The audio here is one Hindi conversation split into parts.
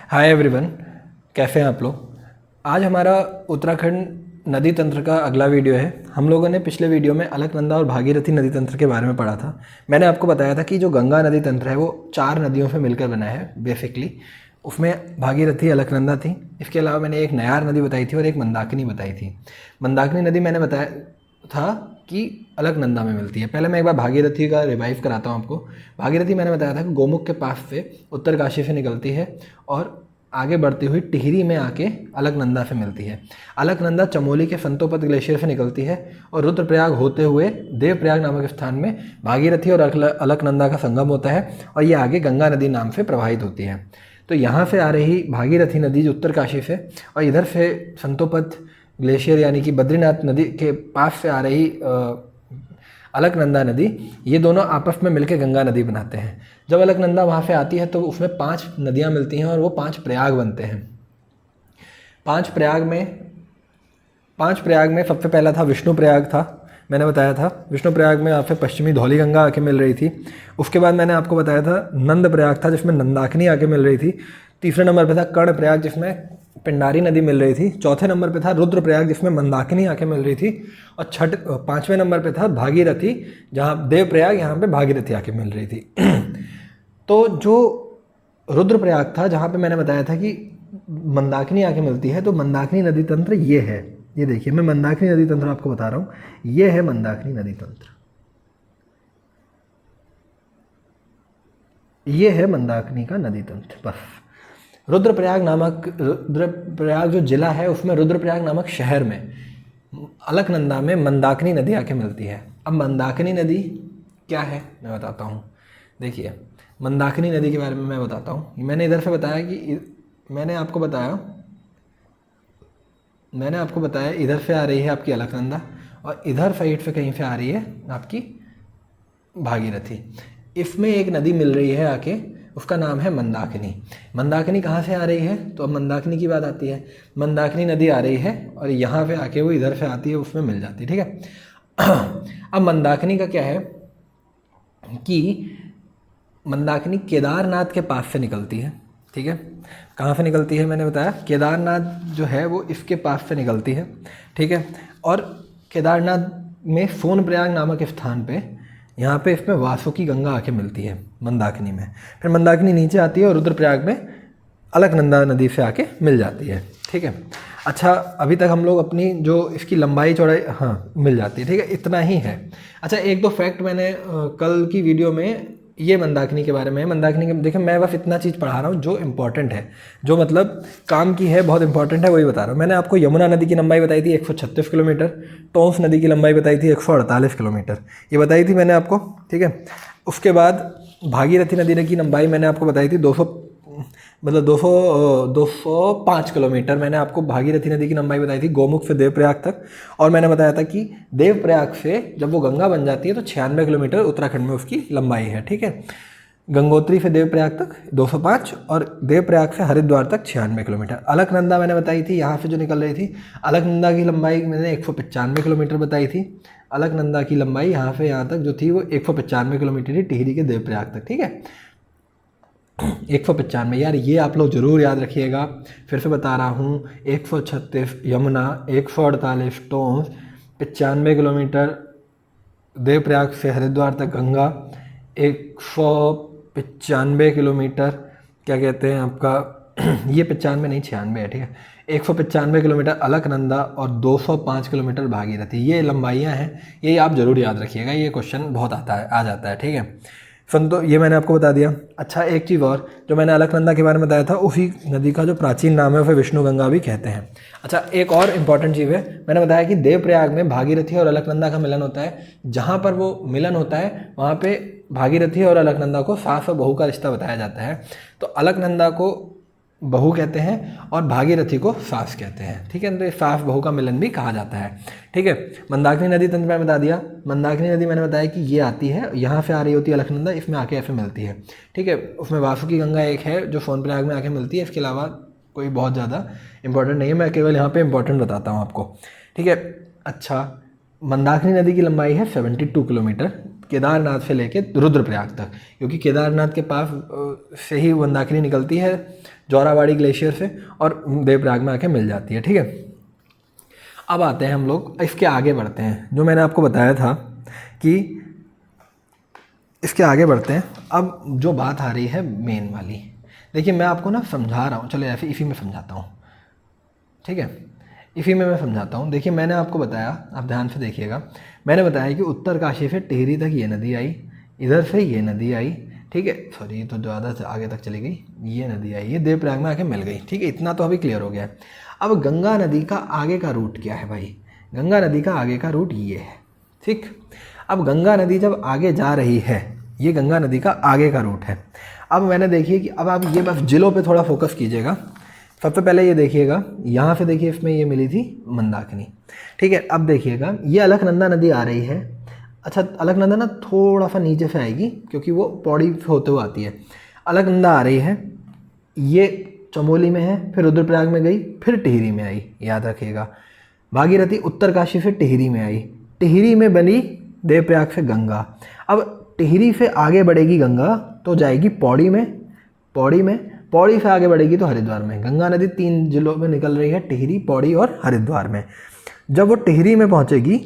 हाय एवरीवन, कैसे हैं आप लोग। आज हमारा उत्तराखंड नदी तंत्र का अगला वीडियो है। हम लोगों ने पिछले वीडियो में अलकनंदा और भागीरथी नदी तंत्र के बारे में पढ़ा था। मैंने आपको बताया था कि जो गंगा नदी तंत्र है वो 4 नदियों से मिलकर बना है बेसिकली। उसमें भागीरथी, अलकनंदा थी। इसके अलावा मैंने एक नयार नदी बताई थी और एक मंदाकिनी बताई थी। मंदाकिनी नदी मैंने बताया था कि अलकनंदा में मिलती है। पहले मैं एक बार भागीरथी का रिवाइव कराता हूँ आपको। भागीरथी मैंने बताया था कि गोमुख के पास से उत्तरकाशी से निकलती है और आगे बढ़ती हुई टिहरी में आके अलकनंदा से मिलती है। अलकनंदा चमोली के संतोपत ग्लेशियर से निकलती है और रुद्रप्रयाग होते हुए देवप्रयाग नामक स्थान में भागीरथी और अलकनंदा का संगम होता है और ये आगे गंगा नदी नाम से प्रवाहित होती है। तो यहाँ से आ रही भागीरथी नदी जो उत्तरकाशी से और इधर से संतोपत ग्लेशियर यानी कि बद्रीनाथ नदी के पास से आ रही अलकनंदा नदी, ये दोनों आपस में मिलकर गंगा नदी बनाते हैं। जब अलकनंदा वहाँ से आती है तो उसमें 5 नदियाँ मिलती हैं और वो 5 प्रयाग बनते हैं। 5 प्रयाग में सबसे पहला था विष्णु प्रयाग था। मैंने बताया था विष्णु प्रयाग में यहाँ पे पश्चिमी धौली गंगा आके मिल रही थी। उसके बाद मैंने आपको बताया था नंद प्रयाग था जिसमें नंदाकिनी आके मिल रही थी। तीसरे नंबर पे था कर्ण प्रयाग जिसमें पिंडारी नदी मिल रही थी। चौथे नंबर पे था रुद्र प्रयाग जिसमें मंदाकिनी आके मिल रही थी। और 5वें नंबर पे था भागीरथी, जहाँ देव प्रयाग, यहाँ पे भागीरथी आके मिल रही थी। तो जो रुद्र प्रयाग था जहाँ पे मैंने बताया था कि मंदाकिनी आके मिलती है, तो मंदाकिनी नदी तंत्र ये है। ये देखिए, मैं मंदाकिनी नदी तंत्र आपको बता रहा हूँ। ये है मंदाकिनी नदी तंत्र, ये है मंदाकिनी का नदी तंत्र। बस रुद्रप्रयाग जो जिला है उसमें रुद्रप्रयाग नामक शहर में अलकनंदा में मंदाकिनी नदी आके मिलती है। अब मंदाकिनी नदी क्या है मैं बताता हूँ। देखिए, मंदाकिनी नदी के बारे में मैं बताता हूँ। मैंने इधर से बताया कि मैंने आपको बताया इधर से आ रही है आपकी अलकनंदा और इधर साइड से कहीं से आ रही है आपकी भागीरथी। इसमें एक नदी मिल रही है आके, उसका नाम है मंदाकिनी। मंदाकिनी कहाँ से आ रही है, तो अब मंदाकिनी की बात आती है। मंदाकिनी नदी आ रही है और यहाँ पे आके वो इधर से आती है, उसमें मिल जाती है, ठीक है। अब मंदाकिनी का क्या है कि मंदाकिनी केदारनाथ के पास से निकलती है, ठीक है। कहाँ से निकलती है मैंने बताया, केदारनाथ जो है वो इसके पास से निकलती है, ठीक है। और केदारनाथ में सोनप्रयाग नामक स्थान पे, यहाँ पे इसमें वासुकी गंगा आके मिलती है मंदाकिनी में। फिर मंदाकिनी नीचे आती है और रुद्रप्रयाग में अलकनंदा नदी से आके मिल जाती है, ठीक है। अच्छा, अभी तक हम लोग अपनी जो इसकी लंबाई चौड़ाई मिल जाती है, ठीक है, इतना ही है। अच्छा, एक दो फैक्ट मैंने कल की वीडियो में ये मंदाकिनी के बारे में, मंदाकिनी के देखिए मैं बस इतना चीज़ पढ़ा रहा हूँ जो इम्पोर्टेंट है, जो मतलब काम की है, बहुत इंपॉर्टेंट है, वही बता रहा हूँ। मैंने आपको यमुना नदी की लंबाई बताई थी 136 किलोमीटर, टोंस नदी की लंबाई बताई थी 148 किलोमीटर, ये बताई थी मैंने आपको, ठीक है। उसके बाद भागीरथी नदी की लंबाई मैंने आपको बताई थी 205 किलोमीटर। मैंने आपको भागीरथी नदी की लंबाई बताई थी गोमुख से देवप्रयाग तक। और मैंने बताया था कि देवप्रयाग से जब वो गंगा बन जाती है तो 96 किलोमीटर उत्तराखंड में उसकी लंबाई है, ठीक है। गंगोत्री से देवप्रयाग तक 205 और देवप्रयाग से हरिद्वार तक 96 किलोमीटर। अलकनंदा मैंने बताई थी यहाँ से जो निकल रही थी, अलकनंदा की लंबाई मैंने 195 किलोमीटर बताई थी। अलकनंदा की लंबाई यहाँ से यहाँ तक जो थी वो 195 किलोमीटर थी, टिहरी के देवप्रयाग तक, ठीक है। 195 यार, ये आप लोग ज़रूर याद रखिएगा। फिर से बता रहा हूँ, 136 यमुना, 148 टोंस, 95 किलोमीटर देवप्रयाग से हरिद्वार तक गंगा, 195 किलोमीटर क्या कहते हैं आपका ये 95 नहीं 96 है, ठीक है। 195 किलोमीटर अलकनंदा और 205 किलोमीटर भागीरथी, ये लंबाइयाँ हैं, ये आप ज़रूर याद रखिएगा, ये क्वेश्चन बहुत आ जाता है, ठीक है। तो ये मैंने आपको बता दिया। अच्छा, एक चीज़ और, जो मैंने अलकनंदा के बारे में बताया था, उसी नदी का जो प्राचीन नाम है उसे विष्णु गंगा भी कहते हैं। अच्छा, एक और इम्पॉर्टेंट चीज़ है, मैंने बताया कि देवप्रयाग में भागीरथी और अलकनंदा का मिलन होता है। जहाँ पर वो मिलन होता है वहाँ पे भागीरथी और अलकनंदा को सास और बहू का रिश्ता बताया जाता है। तो अलकनंदा को बहू कहते हैं और भागीरथी को सास कहते हैं, ठीक है। तो सास बहू का मिलन भी कहा जाता है, ठीक है। मंदाकिनी नदी तंत्र मैंने बता दिया। मंदाकिनी नदी मैंने बताया कि ये आती है, यहाँ से आ रही होती है अलकनंदा, इसमें आके ऐसे मिलती है, ठीक है। उसमें वासुकी गंगा एक है जो सोनप्रयाग में आके मिलती है। इसके अलावा कोई बहुत ज़्यादा इंपॉर्टेंट नहीं है, मैं केवल यहाँ पर इंपॉर्टेंट बताता हूँ आपको, ठीक है। अच्छा, मंदाकिनी नदी की लंबाई है 72 किलोमीटर केदारनाथ से लेके रुद्रप्रयाग तक, क्योंकि केदारनाथ के पास से ही मंदाकिनी निकलती है जोराबाड़ी ग्लेशियर से, और देवप्रयाग में आके मिल जाती है। ठीक है, अब आते हैं हम लोग इसके आगे बढ़ते हैं, जो मैंने आपको बताया था कि इसके आगे बढ़ते हैं। अब जो बात आ रही है मेन वाली, देखिए मैं आपको ना समझा रहा हूँ, चलो ऐसे इसी में समझाता हूँ। ठीक है, इसी में मैं समझाता हूँ। देखिए मैंने आपको बताया, आप ध्यान से देखिएगा, मैंने बताया कि उत्तरकाशी से टिहरी तक ये नदी आई, इधर से ये नदी आई। ठीक है, सॉरी ये तो ज़्यादा से आगे तक चली गई, ये नदी आई, ये देवप्रयाग में आके मिल गई। ठीक है, इतना तो अभी क्लियर हो गया है। अब गंगा नदी का आगे का रूट क्या है भाई? गंगा नदी का आगे का रूट ये है। ठीक, अब गंगा नदी जब आगे जा रही है, ये गंगा नदी का आगे का रूट है। अब मैंने देखिए कि अब आप ये बस जिलों पे थोड़ा फोकस कीजिएगा। सबसे पहले ये देखिएगा, यहाँ से देखिए इसमें ये मिली थी मंदाकिनी। ठीक है, अब देखिएगा ये अलकनंदा नदी आ रही है। अच्छा, अलकनंदा ना थोड़ा सा नीचे से आएगी क्योंकि वो पौड़ी होते हुए आती है। अलकनंदा आ रही है, ये चमोली में है, फिर रुद्रप्रयाग में गई, फिर टिहरी में आई, याद रखिएगा। भागीरथी उत्तरकाशी से टिहरी में आई, टिहरी में बनी देवप्रयाग से गंगा। अब टिहरी से आगे बढ़ेगी गंगा तो जाएगी पौड़ी में, पौड़ी से आगे बढ़ेगी तो हरिद्वार में। गंगा नदी 3 जिलों में निकल रही है, टिहरी, पौड़ी और हरिद्वार में। जब वो टिहरी में पहुंचेगी,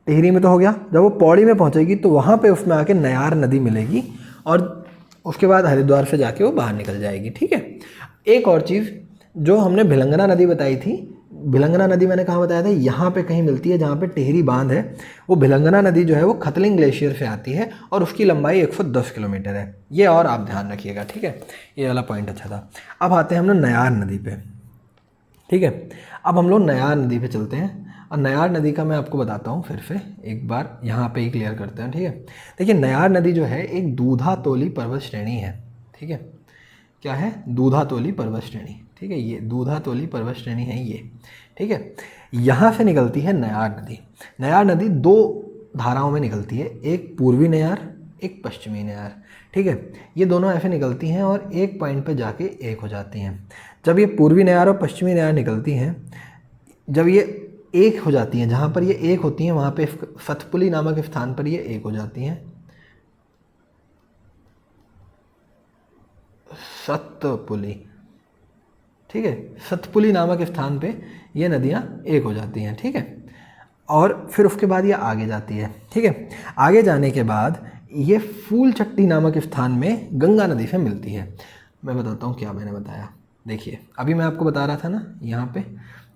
टिहरी में तो हो गया, जब वो पौड़ी में पहुंचेगी तो वहाँ पे उसमें आके नयार नदी मिलेगी और उसके बाद हरिद्वार से जाके वो बाहर निकल जाएगी। ठीक है, एक और चीज़ जो हमने भिलंगना नदी बताई थी, भिलंगना नदी मैंने कहाँ बताया था, यहाँ पे कहीं मिलती है जहाँ पे टिहरी बांध है। वो भिलंगना नदी जो है वो खतलिंग ग्लेशियर से आती है और उसकी लंबाई 110 किलोमीटर है। ये और आप ध्यान रखिएगा। ठीक है, ये वाला पॉइंट अच्छा था। अब आते हैं हम लोग नयार नदी पे। ठीक है, अब हम लोग नयार नदी पे चलते हैं और नयार नदी का मैं आपको बताता हूँ फिर से एक बार, यहाँ पे ही क्लियर करते हैं। ठीक है, देखिए नयार नदी जो है एक दूधातोली पर्वत श्रेणी है। ठीक है, क्या है? दूधातोली पर्वत श्रेणी। ठीक है, ये दूधातोली पर्वत श्रेणी है ये। ठीक है, यहाँ से निकलती है नयार नदी। नयार नदी 2 धाराओं में निकलती है, एक पूर्वी नयार, एक पश्चिमी नयार। ठीक है, ये दोनों ऐसे निकलती हैं और एक पॉइंट पे जाके एक हो जाती हैं। जब ये पूर्वी नयार और पश्चिमी नयार निकलती हैं, जब ये एक हो जाती हैं, जहाँ पर ये एक होती हैं वहाँ पे सतपुली नामक स्थान पर ये एक हो जाती हैं। सतपुली, ठीक है, सतपुली नामक स्थान पे ये नदियाँ एक हो जाती हैं। ठीक है, और फिर उसके बाद ये आगे जाती है। ठीक है, आगे जाने के बाद ये फूलचट्टी नामक स्थान में गंगा नदी से मिलती है। मैं बताता हूँ क्या मैंने बताया। देखिए अभी मैं आपको बता रहा था ना, यहाँ पे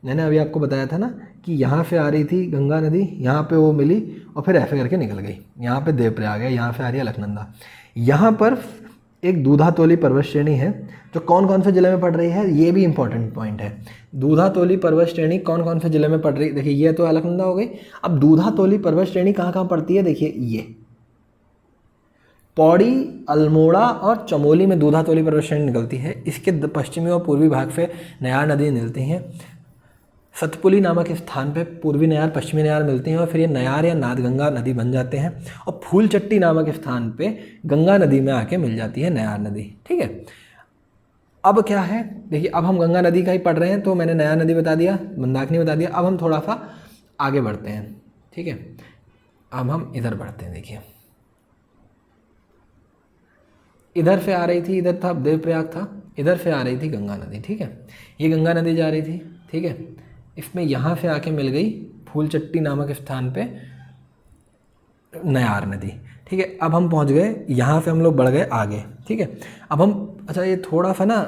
मैंने अभी आपको बताया था ना कि यहाँ से आ रही थी गंगा नदी, यहाँ पे वो मिली और फिर ऐसे करके निकल गई। यहाँ पे देवप्रयाग है, यहाँ से आ रही है अलकनंदा। यहाँ पर एक दूधातोली पर्वत श्रेणी है जो कौन कौन से ज़िले में पड़ रही है, ये भी इंपॉर्टेंट पॉइंट है। दूधातोली पर्वत श्रेणी कौन कौन से ज़िले में पड़ रही है? देखिए ये तो अलकनंदा हो गई। अब दूधातोली पर्वत श्रेणी कहाँ कहाँ पड़ती है? देखिए ये पौड़ी, अल्मोड़ा और चमोली में दूधातोली पर्वत श्रेणी निकलती है। इसके पश्चिमी और पूर्वी भाग से नयार नदी मिलती हैं। सतपुली नामक स्थान पे पूर्वी नयार, पश्चिमी नयार मिलती हैं और फिर ये नयार या नादगंगा नदी बन जाते हैं। और फूलचट्टी नामक स्थान पे गंगा नदी में आके मिल जाती है नयार नदी। ठीक है, अब क्या है, देखिए अब हम गंगा नदी का ही पढ़ रहे हैं, तो मैंने नयार नदी बता दिया, मंदाकिनी बता दिया। अब हम थोड़ा सा आगे बढ़ते हैं। ठीक है, अब हम इधर बढ़ते हैं। देखिए इधर से आ रही थी, इधर था देवप्रयाग था, इधर से आ रही थी गंगा नदी। ठीक है, ये गंगा नदी जा रही थी। ठीक है, इसमें यहाँ से आके मिल गई फूलचट्टी नामक स्थान पे नयार नदी। ठीक है, अब हम पहुँच गए, यहाँ से हम लोग बढ़ गए आगे। ठीक है, अब हम अच्छा ये थोड़ा सा ना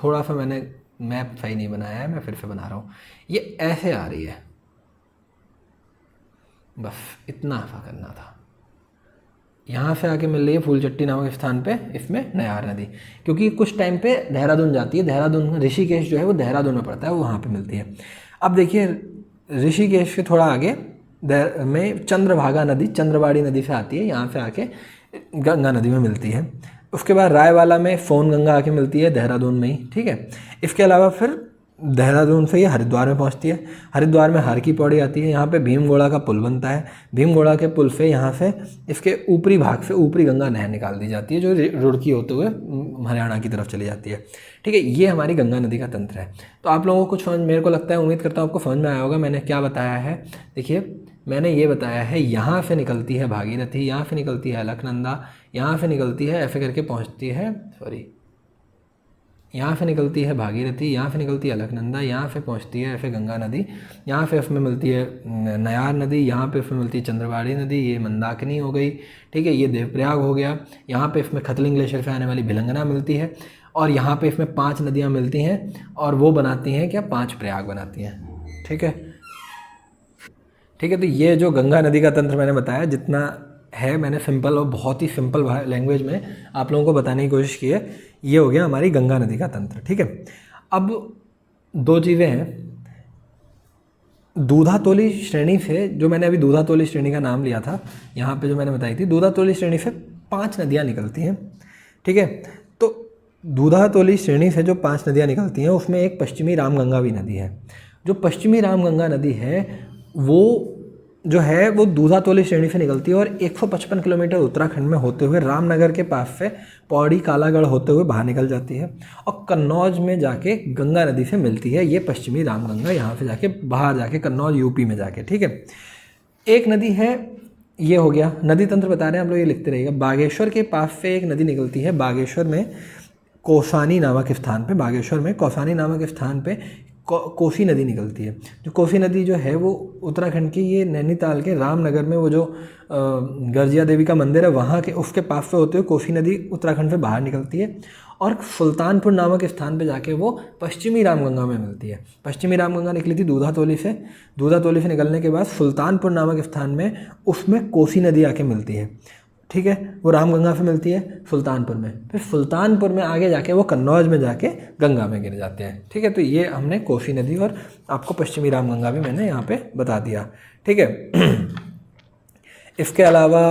थोड़ा सा मैंने मैप सही नहीं बनाया है, मैं फिर से बना रहा हूँ। ये ऐसे आ रही है, बस इतना सा करना था। यहाँ से आके मिल रही है फूलचट्टी नामक स्थान पे, इसमें नयार नदी, क्योंकि कुछ टाइम पे देहरादून जाती है। देहरादून, ऋषिकेश जो है वो देहरादून में पड़ता है, वो वहाँ पे मिलती है। अब देखिए ऋषिकेश से थोड़ा आगे में चंद्रभागा नदी, चंद्रवाड़ी नदी से आती है, यहाँ से आके गंगा नदी में मिलती है। उसके बाद रायवाला में सोन गंगा आके मिलती है, देहरादून में ही। ठीक है, इसके अलावा फिर देहरादून से ये हरिद्वार में पहुंचती है। हरिद्वार में हर की पौड़ी आती है, यहाँ पे भीमगोड़ा का पुल बनता है। भीमगोड़ा के पुल से यहाँ से इसके ऊपरी भाग से ऊपरी गंगा नहर निकाल दी जाती है, जो रुड़की होते हुए हरियाणा की तरफ चली जाती है। ठीक है, ये हमारी गंगा नदी का तंत्र है। तो आप लोगों को कुछ समझ, मेरे को लगता है, उम्मीद करता हूँ आपको समझ में आया होगा मैंने क्या बताया है। देखिए मैंने ये बताया है, यहाँ से निकलती है भागीरथी, यहाँ से निकलती है अलकनंदा, यहाँ से निकलती है, ऐसे करके पहुँचती है, सॉरी यहाँ से निकलती है भागीरथी, यहाँ से निकलती है अलकनंदा, यहाँ से पहुँचती है ऐसे गंगा नदी, यहाँ पे उसमें मिलती है नयार नदी, यहाँ पे उसमें मिलती है चंद्रवाड़ी नदी, ये मंदाकिनी हो गई, ठीक है, ये देवप्रयाग हो गया। यहाँ पे इसमें खतलिंग ग्लेशियर से आने वाली भिलंगना मिलती है, और यहाँ पे इसमें 5 नदियाँ मिलती हैं और वो बनाती हैं क्या, 5 प्रयाग बनाती हैं। ठीक है, ठीक है। तो ये जो गंगा नदी का तंत्र मैंने बताया, जितना है मैंने सिंपल और बहुत ही सिंपल लैंग्वेज में आप लोगों को बताने की कोशिश की है। ये हो गया हमारी गंगा नदी का तंत्र। ठीक है, अब 2 चीज़ें हैं। दूधातोली श्रेणी से, जो मैंने अभी दूधातोली श्रेणी का नाम लिया था यहाँ पे जो मैंने बताई थी, दूधातोली श्रेणी से 5 नदियाँ निकलती हैं। ठीक है, तो दूधातोली श्रेणी से जो 5 नदियाँ निकलती हैं उसमें एक पश्चिमी रामगंगा भी नदी है। जो पश्चिमी रामगंगा नदी है वो जो है वो दूधातोली श्रेणी से निकलती है और 155 किलोमीटर उत्तराखंड में होते हुए रामनगर के पास से पौड़ी कालागढ़ होते हुए बाहर निकल जाती है और कन्नौज में जाके गंगा नदी से मिलती है। ये पश्चिमी रामगंगा यहाँ से जाके बाहर जाके कन्नौज यूपी में जाके। ठीक है, एक नदी है, ये हो गया नदी तंत्र बता रहे हैं हम लोग, ये लिखते रहिएगा। बागेश्वर के पास से एक नदी निकलती है, बागेश्वर में कौसानी नामक स्थान पे, बागेश्वर में कौसानी नामक स्थान पे कोसी नदी निकलती है। जो कोसी नदी जो है वो उत्तराखंड की, ये नैनीताल के रामनगर में वो जो गर्जिया देवी का मंदिर है वहाँ के उसके पास से होते हुए कोसी नदी उत्तराखंड से बाहर निकलती है और सुल्तानपुर नामक स्थान पे जाके वो पश्चिमी रामगंगा में मिलती है। पश्चिमी रामगंगा निकली थी दूधातोली से, दूधातोली से निकलने के बाद सुल्तानपुर नामक स्थान में उसमें कोसी नदी आके मिलती है। ठीक है, वो रामगंगा से मिलती है सुल्तानपुर में, फिर सुल्तानपुर में आगे जाके वो कन्नौज में जाके गंगा में गिर जाते हैं। ठीक है, तो ये हमने कोसी नदी और आपको पश्चिमी रामगंगा भी मैंने यहाँ पे बता दिया। ठीक है, इसके अलावा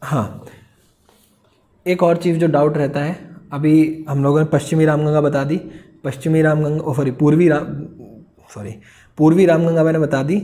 हाँ, एक और चीज़ जो डाउट रहता है, अभी हम लोगों ने पश्चिमी रामगंगा बता दी, पश्चिमी रामगंगा पूर्वी रामगंगा मैंने बता दी,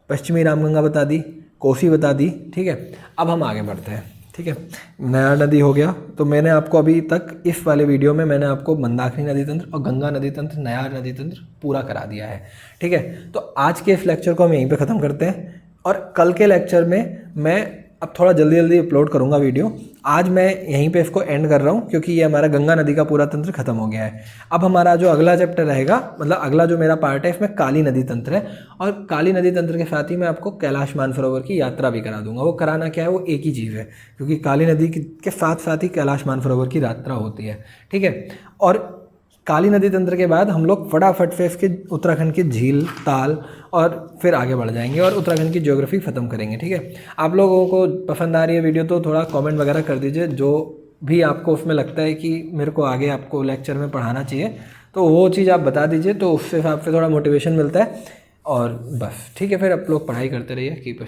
पश्चिमी रामगंगा बता दी, कोसी बता दी। ठीक है, अब हम आगे बढ़ते हैं। ठीक है, नयार नदी हो गया, तो मैंने आपको अभी तक इस वाले वीडियो में मैंने आपको मंदाकिनी नदी तंत्र और गंगा नदी तंत्र, नयार नदी तंत्र पूरा करा दिया है। ठीक है, तो आज के इस लेक्चर को हम यहीं पे ख़त्म करते हैं और कल के लेक्चर में मैं अब थोड़ा जल्दी जल्दी अपलोड करूँगा वीडियो। आज मैं यहीं पे इसको एंड कर रहा हूँ क्योंकि ये हमारा गंगा नदी का पूरा तंत्र खत्म हो गया है। अब हमारा जो अगला चैप्टर रहेगा, मतलब अगला जो मेरा पार्ट है, इसमें काली नदी तंत्र है और काली नदी तंत्र के साथ ही मैं आपको कैलाश मानसरोवर की यात्रा भी करा दूंगा। वो कराना क्या है, वो एक ही चीज़ है, क्योंकि काली नदी के साथ साथ ही कैलाश मानसरोवर की यात्रा होती है। ठीक है, और काली नदी तंत्र के बाद हम लोग फटाफट से इसके उत्तराखंड की झील, ताल और फिर आगे बढ़ जाएंगे और उत्तराखंड की ज्योग्राफी ख़त्म करेंगे। ठीक है, आप लोगों को पसंद आ रही है वीडियो तो थोड़ा कमेंट वगैरह कर दीजिए, जो भी आपको उसमें लगता है कि मेरे को आगे आपको लेक्चर में पढ़ाना चाहिए तो वो चीज़ आप बता दीजिए, तो उससे हिसाब से थोड़ा मोटिवेशन मिलता है और बस। ठीक है, फिर आप लोग पढ़ाई करते रहिए, कीप